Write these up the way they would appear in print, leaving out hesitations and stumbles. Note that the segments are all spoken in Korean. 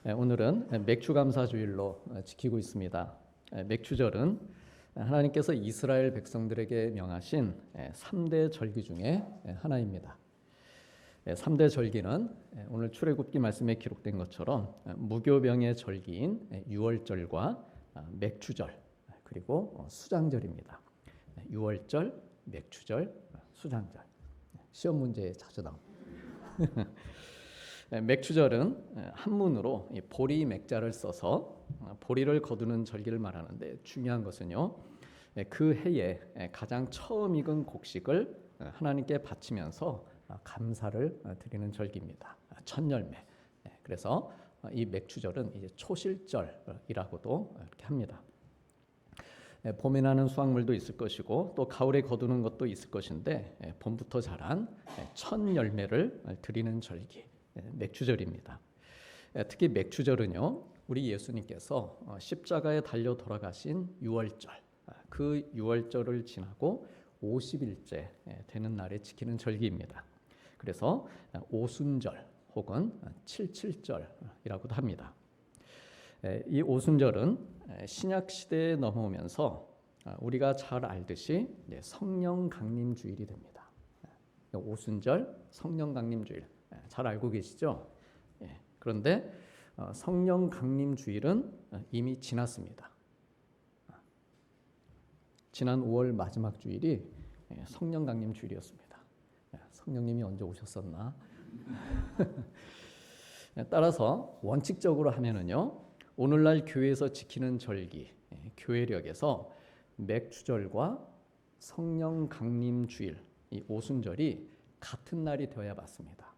오늘은 맥추감사주일로 지키고 있습니다. 맥추절은 하나님께서 이스라엘 백성들에게 명하신 3대 절기 중에 하나입니다. 3대 절기는 오늘 출애굽기 말씀에 기록된 것처럼 무교병의 절기인 유월절과 맥추절 그리고 수장절입니다. 유월절, 맥추절, 수장절. 시험 문제에 자주 나옵니다. 맥추절은 한문으로 보리 맥자를 써서 보리를 거두는 절기를 말하는데, 중요한 것은요, 그 해에 가장 처음 익은 곡식을 하나님께 바치면서 감사를 드리는 절기입니다. 첫 열매. 그래서 이 맥추절은 이제 초실절이라고도 이렇게 합니다. 봄에 나는 수확물도 있을 것이고 또 가을에 거두는 것도 있을 것인데, 봄부터 자란 첫 열매를 드리는 절기, 맥추절입니다. 특히 맥추절은요, 우리 예수님께서 십자가에 달려 돌아가신 유월절, 그 유월절을 지나고 50일째 되는 날에 지키는 절기입니다. 그래서 오순절 혹은 칠칠절이라고도 합니다. 이 오순절은 신약 시대에 넘어오면서 우리가 잘 알듯이 성령 강림 주일이 됩니다. 오순절, 성령 강림 주일 잘 알고 계시죠? 그런데 성령 강림 주일은 이미 지났습니다. 지난 5월 마지막 주일이 성령 강림 주일이었습니다. 성령님이 언제 오셨었나? 따라서 원칙적으로 하면은요, 오늘날 교회에서 지키는 절기, 교회력에서 맥추절과 성령 강림 주일, 이 오순절이 같은 날이 되어야 맞습니다.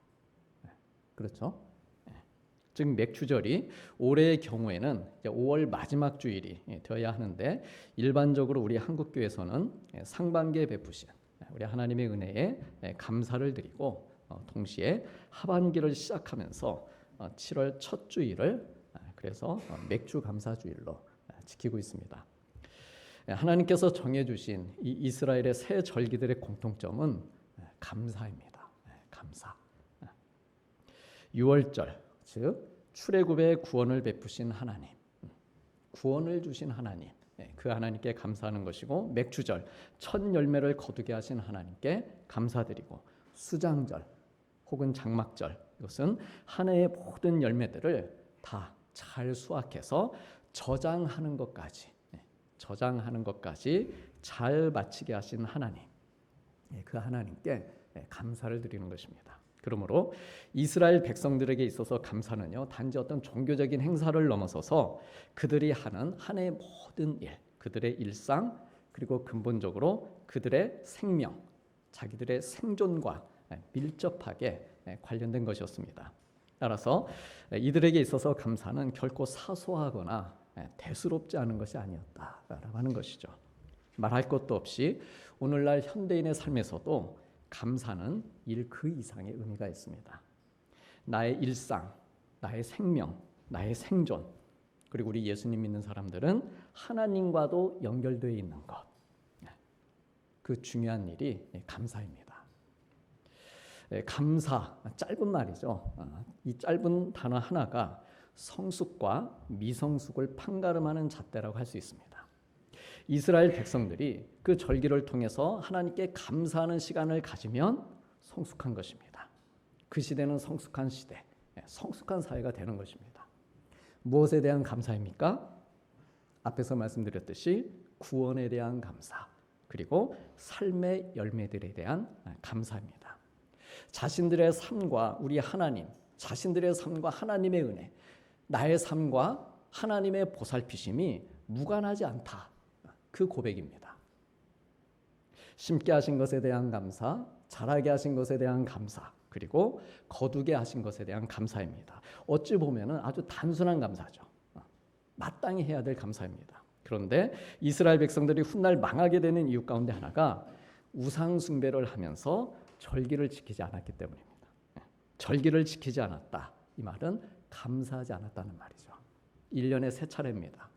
그렇죠? 즉 맥추절이 올해의 경우에는 5월 마지막 주일이 되어야 하는데, 일반적으로 우리 한국교회에서는 상반기에 베푸신 우리 하나님의 은혜에 감사를 드리고 동시에 하반기를 시작하면서 7월 첫 주일을 그래서 맥주 감사주일로 지키고 있습니다. 하나님께서 정해주신 이 이스라엘의 새 절기들의 공통점은 감사입니다. 감사. 유월절, 즉 출애굽의 구원을 베푸신 하나님, 구원을 주신 하나님, 그 하나님께 감사하는 것이고, 맥추절, 첫 열매를 거두게 하신 하나님께 감사드리고, 수장절 혹은 장막절, 이것은 한 해의 모든 열매들을 다 잘 수확해서 저장하는 것까지 잘 마치게 하신 하나님, 그 하나님께 감사를 드리는 것입니다. 그러므로 이스라엘 백성들에게 있어서 감사는요, 단지 어떤 종교적인 행사를 넘어서서 그들이 하는 한 해의 모든 일, 그들의 일상, 그리고 근본적으로 그들의 생명, 자기들의 생존과 밀접하게 관련된 것이었습니다. 따라서 이들에게 있어서 감사는 결코 사소하거나 대수롭지 않은 것이 아니었다라고 하는 것이죠. 말할 것도 없이 오늘날 현대인의 삶에서도 감사는 일 그 이상의 의미가 있습니다. 나의 일상, 나의 생명, 나의 생존, 그리고 우리 예수님 믿는 사람들은 하나님과도 연결되어 있는 것, 그 중요한 일이 감사입니다. 감사, 짧은 말이죠. 이 짧은 단어 하나가 성숙과 미성숙을 판가름하는 잣대라고 할 수 있습니다. 이스라엘 백성들이 그 절기를 통해서 하나님께 감사하는 시간을 가지면 성숙한 것입니다. 그 시대는 성숙한 시대, 성숙한 사회가 되는 것입니다. 무엇에 대한 감사입니까? 앞에서 말씀드렸듯이 구원에 대한 감사, 그리고 삶의 열매들에 대한 감사입니다. 자신들의 삶과 우리 하나님, 자신들의 삶과 하나님의 은혜, 나의 삶과 하나님의 보살피심이 무관하지 않다, 그 고백입니다. 심게 하신 것에 대한 감사, 자라게 하신 것에 대한 감사, 그리고 거두게 하신 것에 대한 감사입니다. 어찌 보면 아주 단순한 감사죠. 마땅히 해야 될 감사입니다. 그런데 이스라엘 백성들이 훗날 망하게 되는 이유 가운데 하나가 우상 숭배를 하면서 절기를 지키지 않았기 때문입니다. 절기를 지키지 않았다, 이 말은 감사하지 않았다는 말이죠. 1년에 3차례입니다.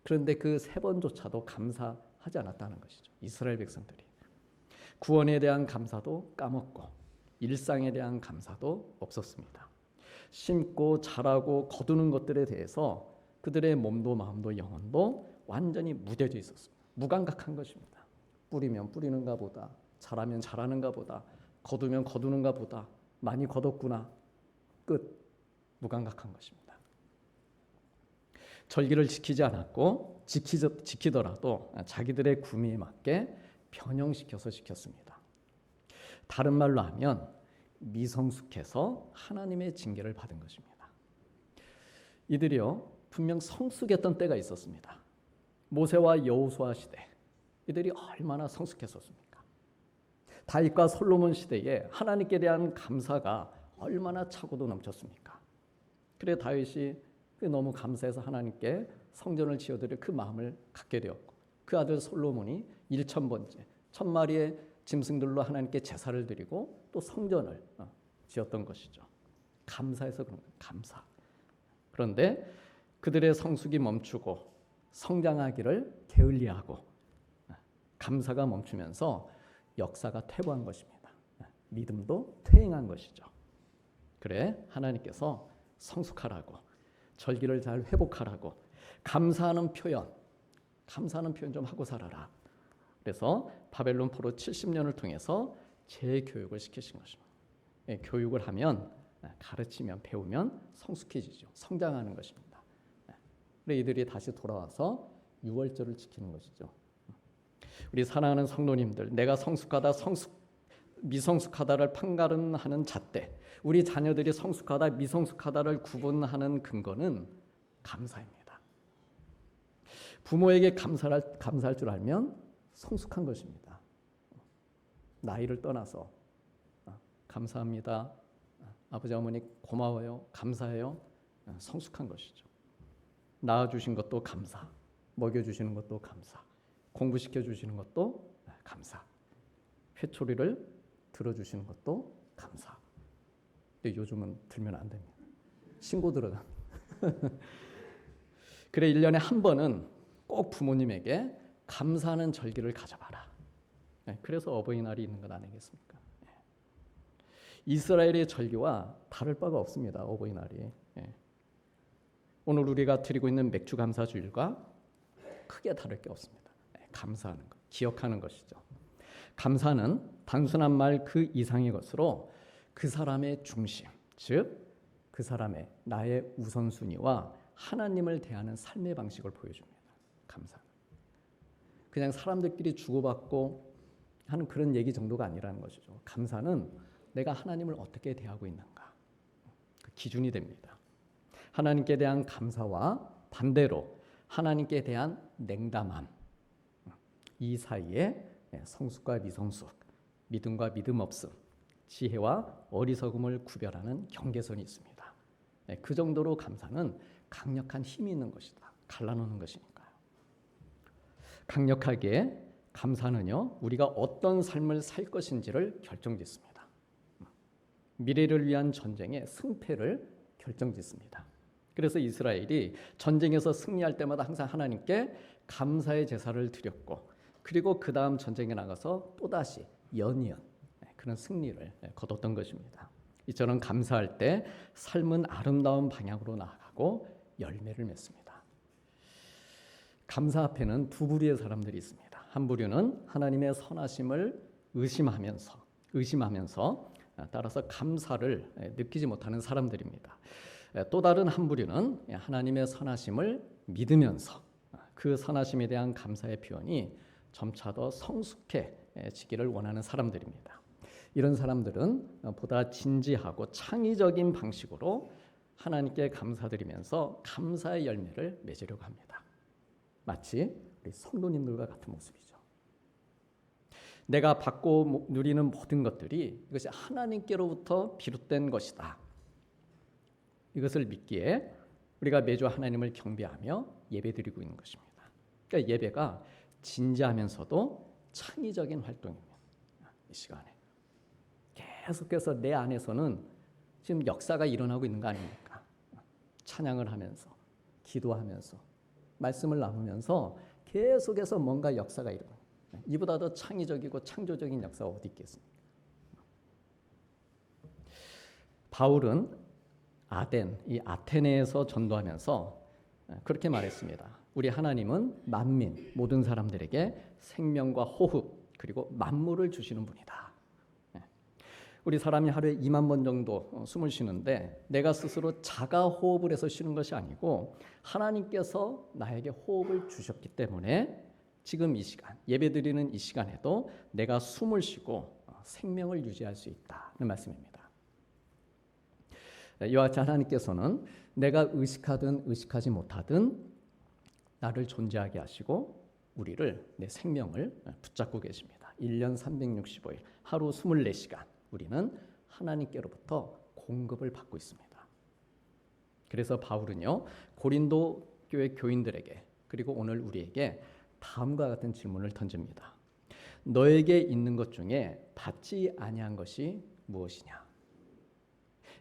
그런데 그 3번조차도 감사하지 않았다는 것이죠. 이스라엘 백성들이 구원에 대한 감사도 까먹고 일상에 대한 감사도 없었습니다. 심고 자라고 거두는 것들에 대해서 그들의 몸도 마음도 영혼도 완전히 무뎌져 있었습니다. 무감각한 것입니다. 뿌리면 뿌리는가 보다, 자라면 자라는가 보다, 거두면 거두는가 보다, 많이 거뒀구나, 끝. 무감각한 것입니다. 절기를 지키지 않았고 지키더라도 자기들의 구미에 맞게 변형시켜서 지켰습니다. 다른 말로 하면 미성숙해서 하나님의 징계를 받은 것입니다. 이들이요 분명 성숙했던 때가 있었습니다. 모세와 여호수아 시대 이들이 얼마나 성숙했었습니까? 다윗과 솔로몬 시대에 하나님께 대한 감사가 얼마나 차고도 넘쳤습니까? 그래 다윗이 너무 감사해서 하나님께 성전을 지어드릴 그 마음을 갖게 되었고 그 아들 솔로몬이 1000번째 1000마리의 짐승들로 하나님께 제사를 드리고 또 성전을 지었던 것이죠. 감사해서 그런 거예요. 감사. 그런데 그들의 성숙이 멈추고 성장하기를 게을리하고 감사가 멈추면서 역사가 퇴보한 것입니다. 믿음도 퇴행한 것이죠. 그래 하나님께서 성숙하라고 절기를 잘 회복하라고 감사하는 표현 좀 하고 살아라. 그래서 바벨론 포로 70년을 통해서 재교육을 시키신 것입니다. 교육을 하면 가르치면 배우면 성숙해지죠. 성장하는 것입니다. 그래 이들이 다시 돌아와서 유월절을 지키는 것이죠. 우리 사랑하는 성도님들, 내가 성숙하다 미성숙하다를 판가름하는 잣대, 우리 자녀들이 성숙하다 미성숙하다를 구분하는 근거는 감사입니다. 부모에게 감사할 줄 알면 성숙한 것입니다. 나이를 떠나서 감사합니다. 아버지 어머니 고마워요. 감사해요. 성숙한 것이죠. 낳아주신 것도 감사, 먹여주시는 것도 감사, 공부시켜주시는 것도 감사, 회초리를 들어주시는 것도 감사. 근데 요즘은 들면 안 됩니다. 신고 들어가. 그래 1년에 한 번은 꼭 부모님에게 감사하는 절기를 가져봐라. 그래서 어버이날이 있는 것 아니겠습니까? 이스라엘의 절기와 다를 바가 없습니다. 어버이날이. 오늘 우리가 드리고 있는 맥주 감사 주일과 크게 다를 게 없습니다. 감사하는 것, 기억하는 것이죠. 감사는 단순한 말 그 이상의 것으로 그 사람의 중심, 즉 그 사람의 나의 우선순위와 하나님을 대하는 삶의 방식을 보여줍니다. 감사. 그냥 사람들끼리 주고받고 하는 그런 얘기 정도가 아니라는 것이죠. 감사는 내가 하나님을 어떻게 대하고 있는가, 그 기준이 됩니다. 하나님께 대한 감사와 반대로 하나님께 대한 냉담함, 이 사이에 성숙과 미성숙, 믿음과 믿음 없음, 지혜와 어리석음을 구별하는 경계선이 있습니다. 그 정도로 감사는 강력한 힘이 있는 것이다. 갈라놓는 것이니까요. 강력하게 감사는요, 우리가 어떤 삶을 살 것인지를 결정짓습니다. 미래를 위한 전쟁의 승패를 결정짓습니다. 그래서 이스라엘이 전쟁에서 승리할 때마다 항상 하나님께 감사의 제사를 드렸고, 그리고 그 다음 전쟁에 나가서 또다시 연이은 그런 승리를 거뒀던 것입니다. 이처럼 감사할 때 삶은 아름다운 방향으로 나아가고 열매를 맺습니다. 감사 앞에는 두 부류의 사람들이 있습니다. 한 부류는 하나님의 선하심을 의심하면서 따라서 감사를 느끼지 못하는 사람들입니다. 또 다른 한 부류는 하나님의 선하심을 믿으면서 그 선하심에 대한 감사의 표현이 점차 더 성숙해지기를 원하는 사람들입니다. 이런 사람들은 보다 진지하고 창의적인 방식으로 하나님께 감사드리면서 감사의 열매를 맺으려고 합니다. 마치 우리 성도님들과 같은 모습이죠. 내가 받고 누리는 모든 것들이 이것이 하나님께로부터 비롯된 것이다. 이것을 믿기에 우리가 매주 하나님을 경배하며 예배드리고 있는 것입니다. 그러니까 예배가 진지하면서도 창의적인 활동입니다. 이 시간에 계속해서 내 안에서는 지금 역사가 일어나고 있는 거 아닙니까? 찬양을 하면서, 기도하면서, 말씀을 나누면서 계속해서 뭔가 역사가 일어나요. 이보다 더 창의적이고 창조적인 역사가 어디 있겠습니까? 바울은 아덴, 이 아테네에서 전도하면서 그렇게 말했습니다. 우리 하나님은 만민, 모든 사람들에게 생명과 호흡 그리고 만물을 주시는 분이다. 우리 사람이 하루에 2만 번 정도 숨을 쉬는데 내가 스스로 자가 호흡을 해서 쉬는 것이 아니고 하나님께서 나에게 호흡을 주셨기 때문에 지금 이 시간, 예배드리는 이 시간에도 내가 숨을 쉬고 생명을 유지할 수 있다는 말씀입니다. 이와 같이 하나님께서는 내가 의식하든 의식하지 못하든 나를 존재하게 하시고 우리를, 내 생명을 붙잡고 계십니다. 1년 365일, 하루 24시간 우리는 하나님께로부터 공급을 받고 있습니다. 그래서 바울은요, 고린도 교회 교인들에게 그리고 오늘 우리에게 다음과 같은 질문을 던집니다. 너에게 있는 것 중에 받지 아니한 것이 무엇이냐?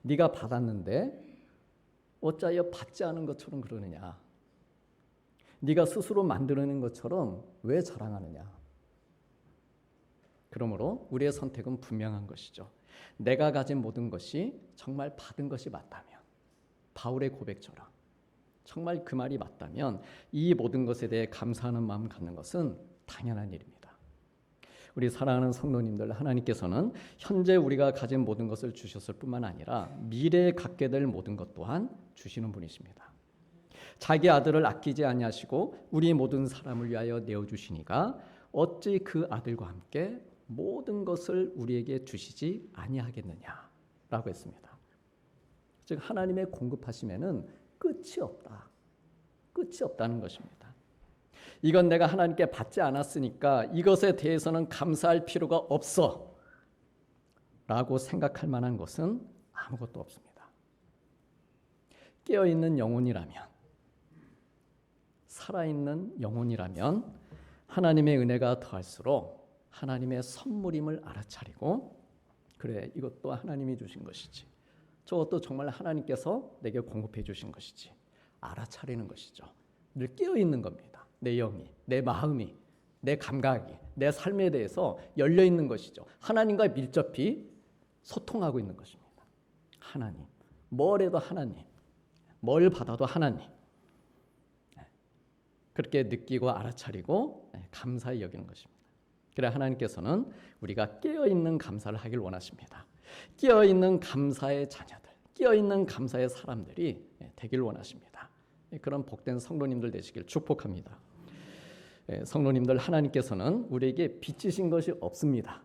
네가 받았는데 어찌하여 받지 않은 것처럼 그러느냐? 네가 스스로 만들어낸 것처럼 왜 자랑하느냐? 그러므로 우리의 선택은 분명한 것이죠. 내가 가진 모든 것이 정말 받은 것이 맞다면, 바울의 고백처럼 정말 그 말이 맞다면 이 모든 것에 대해 감사하는 마음 갖는 것은 당연한 일입니다. 우리 사랑하는 성도님들, 하나님께서는 현재 우리가 가진 모든 것을 주셨을 뿐만 아니라 미래에 갖게 될 모든 것 또한 주시는 분이십니다. 자기 아들을 아끼지 아니하시고 우리 모든 사람을 위하여 내어주시니까 어찌 그 아들과 함께 모든 것을 우리에게 주시지 아니하겠느냐라고 했습니다. 즉 하나님의 공급하심에는 끝이 없다. 끝이 없다는 것입니다. 이건 내가 하나님께 받지 않았으니까 이것에 대해서는 감사할 필요가 없어 라고 생각할 만한 것은 아무것도 없습니다. 깨어있는 영혼이라면, 살아있는 영혼이라면 하나님의 은혜가 더할수록 하나님의 선물임을 알아차리고, 그래, 이것도 하나님이 주신 것이지, 저것도 정말 하나님께서 내게 공급해 주신 것이지 알아차리는 것이죠. 늘 깨어있는 겁니다. 내 영이, 내 마음이, 내 감각이, 내 삶에 대해서 열려있는 것이죠. 하나님과 밀접히 소통하고 있는 것입니다. 하나님, 뭘 해도 하나님, 뭘 받아도 하나님, 그렇게 느끼고 알아차리고 감사히 여기는 것입니다. 그래 하나님께서는 우리가 깨어있는 감사를 하길 원하십니다. 깨어있는 감사의 자녀들, 깨어있는 감사의 사람들이 되길 원하십니다. 그런 복된 성도님들 되시길 축복합니다. 성도님들, 하나님께서는 우리에게 빚지신 것이 없습니다.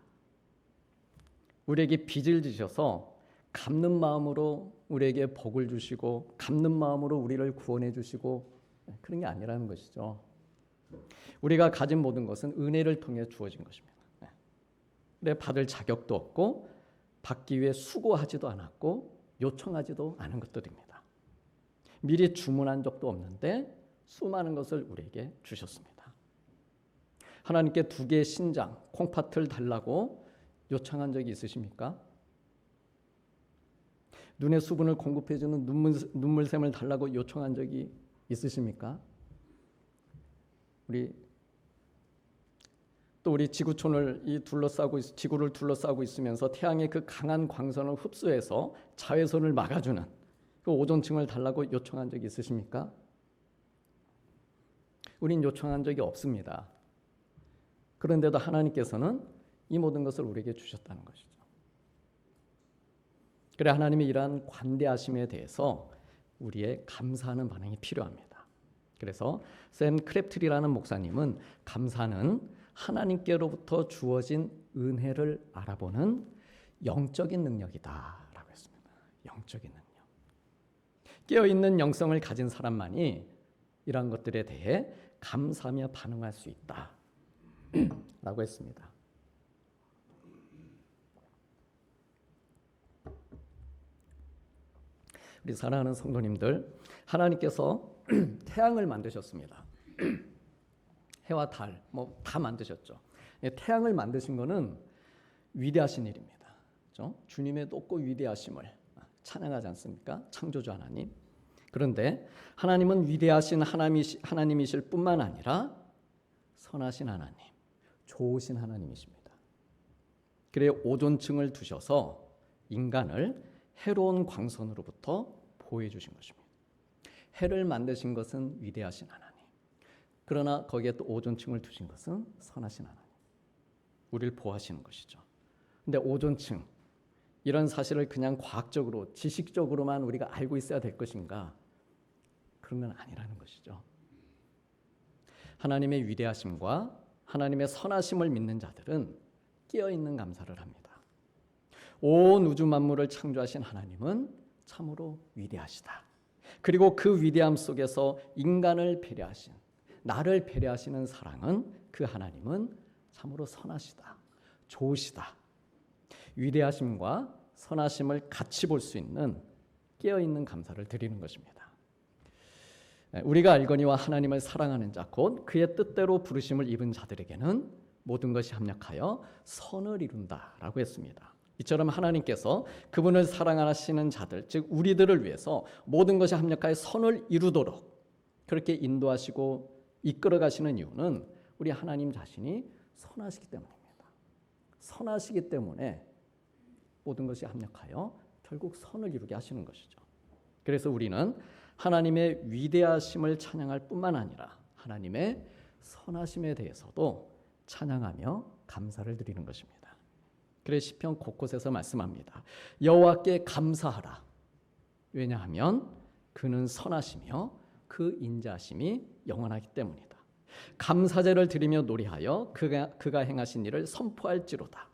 우리에게 빚을 지셔서 갚는 마음으로 우리에게 복을 주시고 갚는 마음으로 우리를 구원해 주시고 그런 게 아니라는 것이죠. 우리가 가진 모든 것은 은혜를 통해 주어진 것입니다. 그래 받을 자격도 없고 받기 위해 수고하지도 않았고 요청하지도 않은 것들입니다. 미리 주문한 적도 없는데 수많은 것을 우리에게 주셨습니다. 하나님께 2개의 신장, 콩팥을 달라고 요청한 적이 있으십니까? 눈의 수분을 공급해주는 눈물샘을 달라고 요청한 적이 있으십니까? 우리 지구촌을 지구를 둘러싸고 있으면서 태양의 그 강한 광선을 흡수해서 자외선을 막아주는 그 오존층을 달라고 요청한 적이 있으십니까? 우린 요청한 적이 없습니다. 그런데도 하나님께서는 이 모든 것을 우리에게 주셨다는 것이죠. 그래 하나님의 이러한 관대하심에 대해서 우리의 감사하는 반응이 필요합니다. 그래서 샘 크랩트리라는 목사님은 감사는 하나님께로부터 주어진 은혜를 알아보는 영적인 능력이다라고 했습니다. 영적인 능력. 깨어있는 영성을 가진 사람만이 이러한 것들에 대해 감사하며 반응할 수 있다라고 했습니다. 우리 사랑하는 성도님들, 하나님께서 태양을 만드셨습니다. 해와 달, 다 만드셨죠. 태양을 만드신 것은 위대하신 일입니다. 그렇죠? 주님의 높고 위대하심을 찬양하지 않습니까? 창조주 하나님. 그런데 하나님은 위대하신 하나님이실 뿐만 아니라 선하신 하나님, 좋으신 하나님이십니다. 그래 오존층을 두셔서 인간을 해로운 광선으로부터 보호해 주신 것입니다. 해를 만드신 것은 위대하신 하나님. 그러나 거기에 또 오존층을 두신 것은 선하신 하나님. 우리를 보호하시는 것이죠. 근데 오존층, 이런 사실을 그냥 과학적으로, 지식적으로만 우리가 알고 있어야 될 것인가? 그런 건 아니라는 것이죠. 하나님의 위대하심과 하나님의 선하심을 믿는 자들은 깨어있는 감사를 합니다. 온 우주 만물을 창조하신 하나님은 참으로 위대하시다. 그리고 그 위대함 속에서 인간을 배려하신, 나를 배려하시는 사랑은, 그 하나님은 참으로 선하시다, 좋으시다. 위대하심과 선하심을 같이 볼 수 있는 깨어있는 감사를 드리는 것입니다. 우리가 알거니와 하나님을 사랑하는 자, 곧 그의 뜻대로 부르심을 입은 자들에게는 모든 것이 합력하여 선을 이룬다라고 했습니다. 이처럼 하나님께서 그분을 사랑하시는 자들, 즉 우리들을 위해서 모든 것이 합력하여 선을 이루도록 그렇게 인도하시고 이끌어 가시는 이유는 우리 하나님 자신이 선하시기 때문입니다. 선하시기 때문에 모든 것이 합력하여 결국 선을 이루게 하시는 것이죠. 그래서 우리는 하나님의 위대하심을 찬양할 뿐만 아니라 하나님의 선하심에 대해서도 찬양하며 감사를 드리는 것입니다. 그래서 시편 곳곳에서 말씀합니다. 여호와께 감사하라. 왜냐하면 그는 선하시며 그 인자하심이 영원하기 때문이다. 감사제를 드리며 노래하여 그가 행하신 일을 선포할지로다.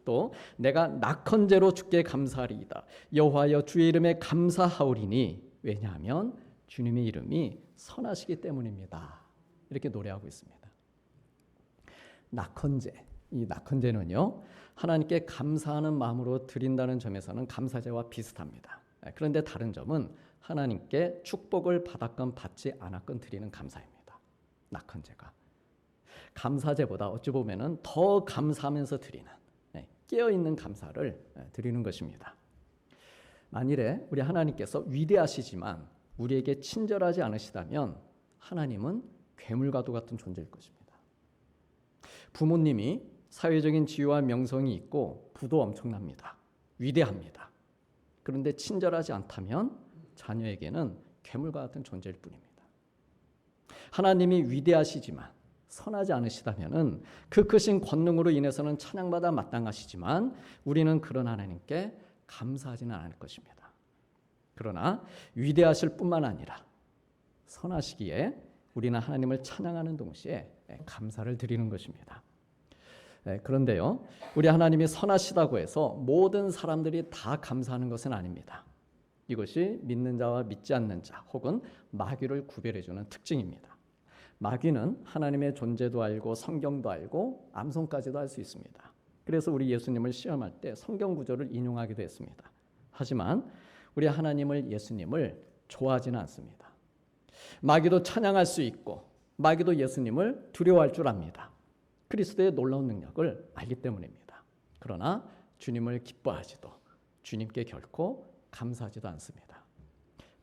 또 내가 낙헌제로 주께 감사하리이다. 여호와여 주의 이름에 감사하오리니 왜냐하면 주님의 이름이 선하시기 때문입니다. 이렇게 노래하고 있습니다. 낙헌제, 이 낙헌제는요, 하나님께 감사하는 마음으로 드린다는 점에서는 감사제와 비슷합니다. 그런데 다른 점은 하나님께 축복을 받았건 받지 않았건 드리는 감사입니다. 낙헌제가 감사제보다 어찌 보면은 더 감사하면서 드리는, 깨어있는 감사를 드리는 것입니다. 만일에 우리 하나님께서 위대하시지만 우리에게 친절하지 않으시다면 하나님은 괴물과도 같은 존재일 것입니다. 부모님이 사회적인 지위와 명성이 있고 부도 엄청납니다. 위대합니다. 그런데 친절하지 않다면 자녀에게는 괴물과 같은 존재일 뿐입니다. 하나님이 위대하시지만 선하지 않으시다면은 그 크신 권능으로 인해서는 찬양받아 마땅하시지만 우리는 그런 하나님께 감사하지는 않을 것입니다. 그러나 위대하실 뿐만 아니라 선하시기에 우리는 하나님을 찬양하는 동시에 감사를 드리는 것입니다. 그런데요, 우리 하나님이 선하시다고 해서 모든 사람들이 다 감사하는 것은 아닙니다. 이것이 믿는 자와 믿지 않는 자 혹은 마귀를 구별해주는 특징입니다. 마귀는 하나님의 존재도 알고 성경도 알고 암송까지도 할 수 있습니다. 그래서 우리 예수님을 시험할 때 성경 구절을 인용하기도 했습니다. 하지만 우리 하나님을, 예수님을 좋아하지는 않습니다. 마귀도 찬양할 수 있고 마귀도 예수님을 두려워할 줄 압니다. 그리스도의 놀라운 능력을 알기 때문입니다. 그러나 주님을 기뻐하지도 주님께 결코 감사하지도 않습니다.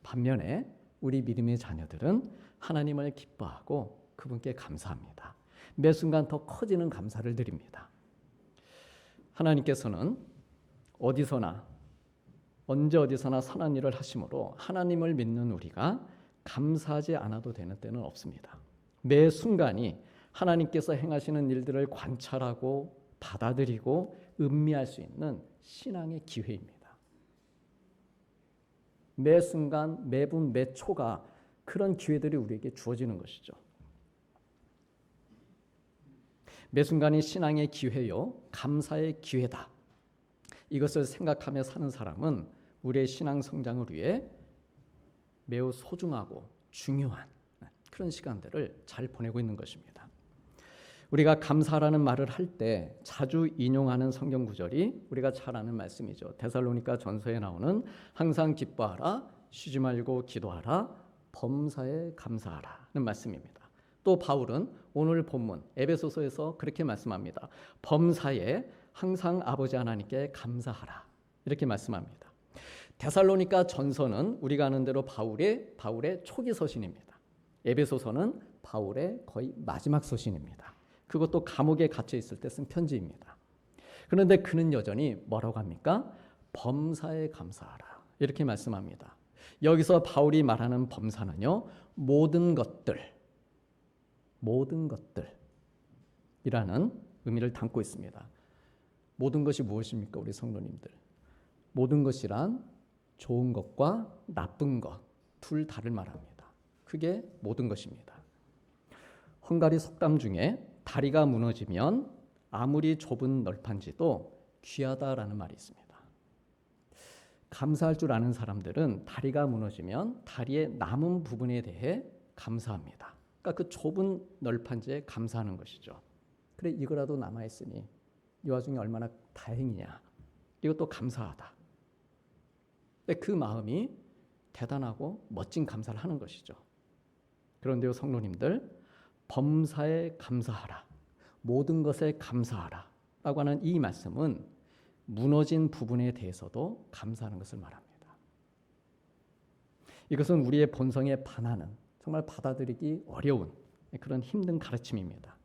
반면에 우리 믿음의 자녀들은 하나님을 기뻐하고 그분께 감사합니다. 매 순간 더 커지는 감사를 드립니다. 하나님께서는 어디서나 언제 어디서나 선한 일을 하심으로 하나님을 믿는 우리가 감사하지 않아도 되는 때는 없습니다. 매 순간이 하나님께서 행하시는 일들을 관찰하고 받아들이고 음미할 수 있는 신앙의 기회입니다. 매 순간, 매분, 매 초가 그런 기회들이 우리에게 주어지는 것이죠. 매 순간이 신앙의 기회요, 감사의 기회다. 이것을 생각하며 사는 사람은 우리의 신앙 성장을 위해 매우 소중하고 중요한 그런 시간들을 잘 보내고 있는 것입니다. 우리가 감사라는 말을 할 때 자주 인용하는 성경 구절이 우리가 잘 아는 말씀이죠. 데살로니가 전서에 나오는 항상 기뻐하라, 쉬지 말고 기도하라, 범사에 감사하라는 말씀입니다. 또 바울은 오늘 본문 에베소서에서 그렇게 말씀합니다. 범사에 항상 아버지 하나님께 감사하라, 이렇게 말씀합니다. 데살로니가 전서는 우리가 아는 대로 바울의 초기 서신입니다. 에베소서는 바울의 거의 마지막 서신입니다. 그것도 감옥에 갇혀 있을 때 쓴 편지입니다. 그런데 그는 여전히 뭐라고 합니까? 범사에 감사하라, 이렇게 말씀합니다. 여기서 바울이 말하는 범사는요, 모든 것들이라는 의미를 담고 있습니다. 모든 것이 무엇입니까, 우리 성도님들? 모든 것이란 좋은 것과 나쁜 것 둘 다를 말합니다. 그게 모든 것입니다. 헝가리 속담 중에 다리가 무너지면 아무리 좁은 널판지도 귀하다라는 말이 있습니다. 감사할 줄 아는 사람들은 다리가 무너지면 다리의 남은 부분에 대해 감사합니다. 그러니까 그 좁은 널판지에 감사하는 것이죠. 그래, 이거라도 남아있으니 이 와중에 얼마나 다행이냐. 이것도 감사하다. 근데 그 마음이 대단하고 멋진 감사를 하는 것이죠. 그런데요, 성도님들, 범사에 감사하라, 모든 것에 감사하라 라고 하는 이 말씀은 무너진 부분에 대해서도 감사하는 것을 말합니다. 이것은 우리의 본성에 반하는, 정말 받아들이기 어려운 그런 힘든 가르침입니다.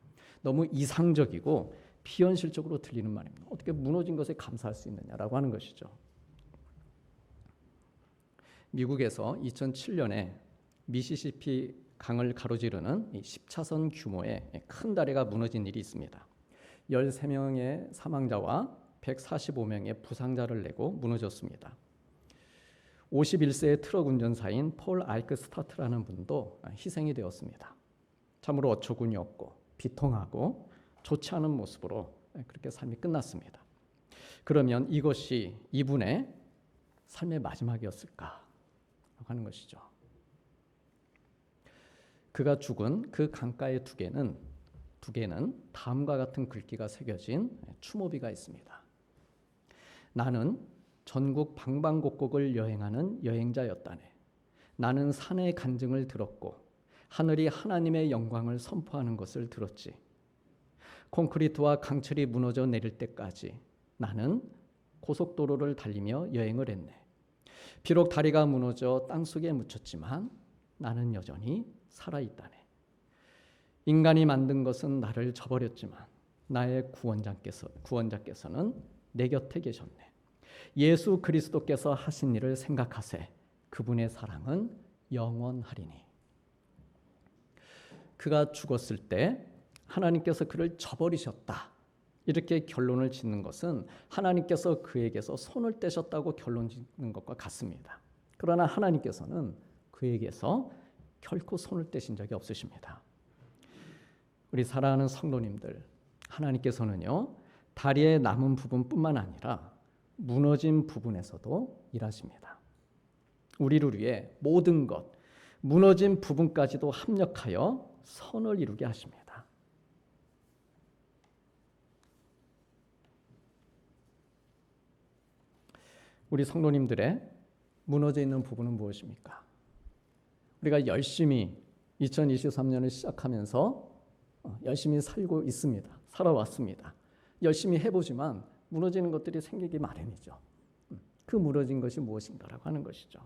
너무 이상적이고 비현실적으로 들리는 말입니다. 어떻게 무너진 것에 감사할 수 있느냐라고 하는 것이죠. 미국에서 2007년에 미시시피 강을 가로지르는 10차선 규모의 큰 다리가 무너진 일이 있습니다. 13명의 사망자와 145명의 부상자를 내고 무너졌습니다. 51세의 트럭 운전사인 폴 아이크스타트라는 분도 희생이 되었습니다. 참으로 어처구니 없고 비통하고 좋지 않은 모습으로 그렇게 삶이 끝났습니다. 그러면 이것이 이분의 삶의 마지막이었을까 하는 것이죠. 그가 죽은 그 강가의 두 개는 다음과 같은 글귀가 새겨진 추모비가 있습니다. 나는 전국 방방곡곡을 여행하는 여행자였다네. 나는 산의 간증을 들었고 하늘이 하나님의 영광을 선포하는 것을 들었지. 콘크리트와 강철이 무너져 내릴 때까지 나는 고속도로를 달리며 여행을 했네. 비록 다리가 무너져 땅속에 묻혔지만 나는 여전히 살아있다네. 인간이 만든 것은 나를 저버렸지만 나의 구원자께서는 내 곁에 계셨네. 예수 그리스도께서 하신 일을 생각하세. 그분의 사랑은 영원하리니. 그가 죽었을 때 하나님께서 그를 저버리셨다, 이렇게 결론을 짓는 것은 하나님께서 그에게서 손을 떼셨다고 결론 짓는 것과 같습니다. 그러나 하나님께서는 그에게서 결코 손을 떼신 적이 없으십니다. 우리 사랑하는 성도님들, 하나님께서는요, 다리의 남은 부분뿐만 아니라 무너진 부분에서도 일하십니다. 우리를 위해 모든 것, 무너진 부분까지도 합력하여 선을 이루게 하십니다. 우리 성도님들의 무너져 있는 부분은 무엇입니까? 우리가 열심히 2023년을 시작하면서 열심히 살고 있습니다. 살아왔습니다. 열심히 해보지만 무너지는 것들이 생기기 마련이죠. 그 무너진 것이 무엇인가라고 하는 것이죠.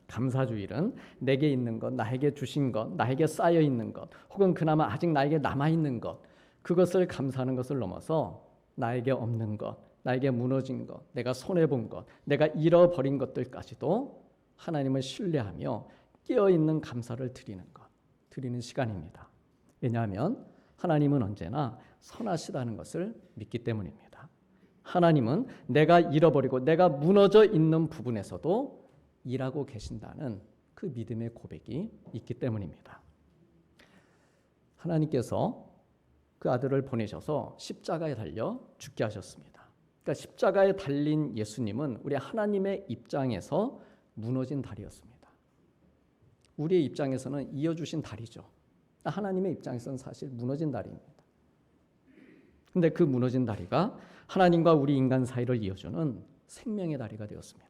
감사주일은 내게 있는 것, 나에게 주신 것, 나에게 쌓여 있는 것, 혹은 그나마 아직 나에게 남아 있는 것, 그것을 감사하는 것을 넘어서 나에게 없는 것, 나에게 무너진 것, 내가 손해본 것, 내가 잃어버린 것들까지도 하나님을 신뢰하며 깨어있는 감사를 드리는 시간입니다. 왜냐하면 하나님은 언제나 선하시다는 것을 믿기 때문입니다. 하나님은 내가 잃어버리고 내가 무너져 있는 부분에서도 일하고 계신다는 그 믿음의 고백이 있기 때문입니다. 하나님께서 그 아들을 보내셔서 십자가에 달려 죽게 하셨습니다. 그러니까 십자가에 달린 예수님은 우리 하나님의 입장에서 무너진 다리였습니다. 우리의 입장에서는 이어주신 다리죠. 하나님의 입장에서는 사실 무너진 다리입니다. 근데 그 무너진 다리가 하나님과 우리 인간 사이를 이어주는 생명의 다리가 되었습니다.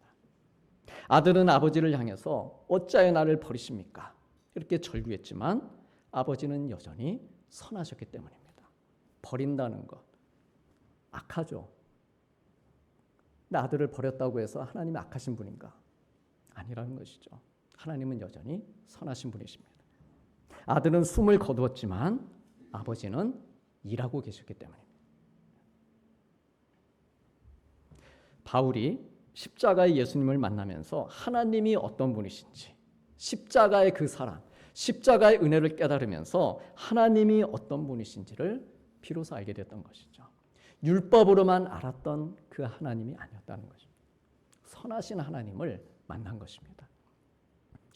아들은 아버지를 향해서 어찌하여 나를 버리십니까? 이렇게 절규했지만 아버지는 여전히 선하셨기 때문입니다. 버린다는 것, 악하죠. 근데 아들을 버렸다고 해서 하나님이 악하신 분인가? 아니라는 것이죠. 하나님은 여전히 선하신 분이십니다. 아들은 숨을 거두었지만 아버지는 일하고 계셨기 때문입니다. 바울이 십자가의 예수님을 만나면서 하나님이 어떤 분이신지, 십자가의 그 사랑, 십자가의 은혜를 깨달으면서 하나님이 어떤 분이신지를 비로소 알게 됐던 것이죠. 율법으로만 알았던 그 하나님이 아니었다는 것입니다. 선하신 하나님을 만난 것입니다.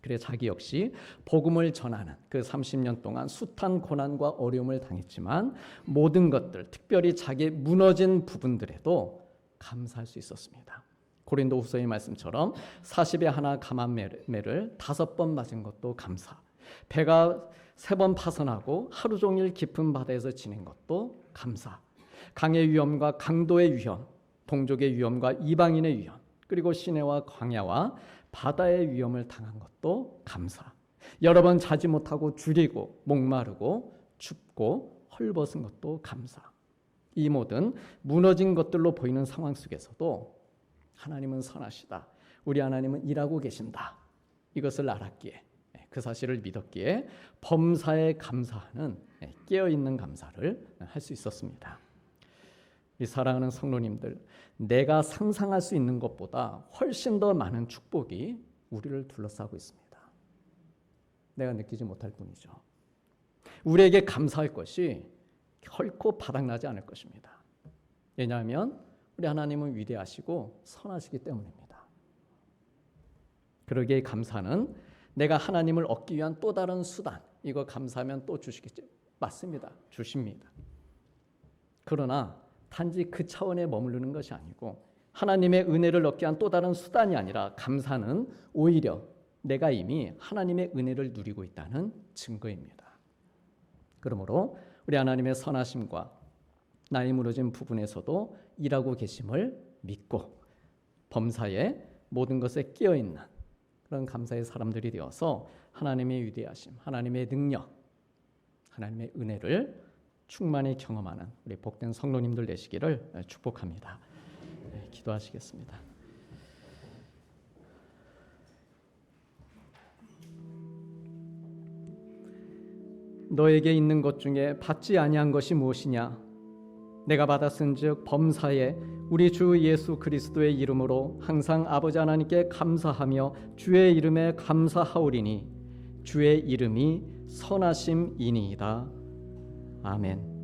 그래 자기 역시 복음을 전하는 그 30년 동안 숱한 고난과 어려움을 당했지만 모든 것들, 특별히 자기의 무너진 부분들에도 감사할 수 있었습니다. 고린도후서의 말씀처럼 40에 하나 감암매를 5번 맞은 것도 감사, 배가 3번 파선하고 하루 종일 깊은 바다에서 지낸 것도 감사, 강의 위험과 강도의 위험, 동족의 위험과 이방인의 위험, 그리고 시내와 광야와 바다의 위험을 당한 것도 감사, 여러 번 자지 못하고 줄이고 목마르고 춥고 헐벗은 것도 감사. 이 모든 무너진 것들로 보이는 상황 속에서도 하나님은 선하시다, 우리 하나님은 일하고 계신다, 이것을 알았기에, 그 사실을 믿었기에 범사에 감사하는 깨어있는 감사를 할 수 있었습니다. 이 사랑하는 성도님들, 내가 상상할 수 있는 것보다 훨씬 더 많은 축복이 우리를 둘러싸고 있습니다. 내가 느끼지 못할 뿐이죠. 우리에게 감사할 것이 결코 바닥나지 않을 것입니다. 왜냐하면 우리 하나님은 위대하시고 선하시기 때문입니다. 그러기에 감사는 내가 하나님을 얻기 위한 또 다른 수단, 이거 감사하면 또 주시겠지? 맞습니다. 주십니다. 그러나 단지 그 차원에 머무르는 것이 아니고 하나님의 은혜를 얻기 위한 또 다른 수단이 아니라 감사는 오히려 내가 이미 하나님의 은혜를 누리고 있다는 증거입니다. 그러므로 우리 하나님의 선하심과 나의 무너진 부분에서도 일하고 계심을 믿고 범사에 모든 것에 끼어있는 그런 감사의 사람들이 되어서 하나님의 위대하심, 하나님의 능력, 하나님의 은혜를 충만히 경험하는 우리 복된 성도님들 되시기를 축복합니다. 기도하시겠습니다. 너에게 있는 것 중에 받지 아니한 것이 무엇이냐? 내가 받았은즉 범사에 우리 주 예수 그리스도의 이름으로 항상 아버지 하나님께 감사하며 주의 이름에 감사하오리니 주의 이름이 선하심이니이다. 아멘.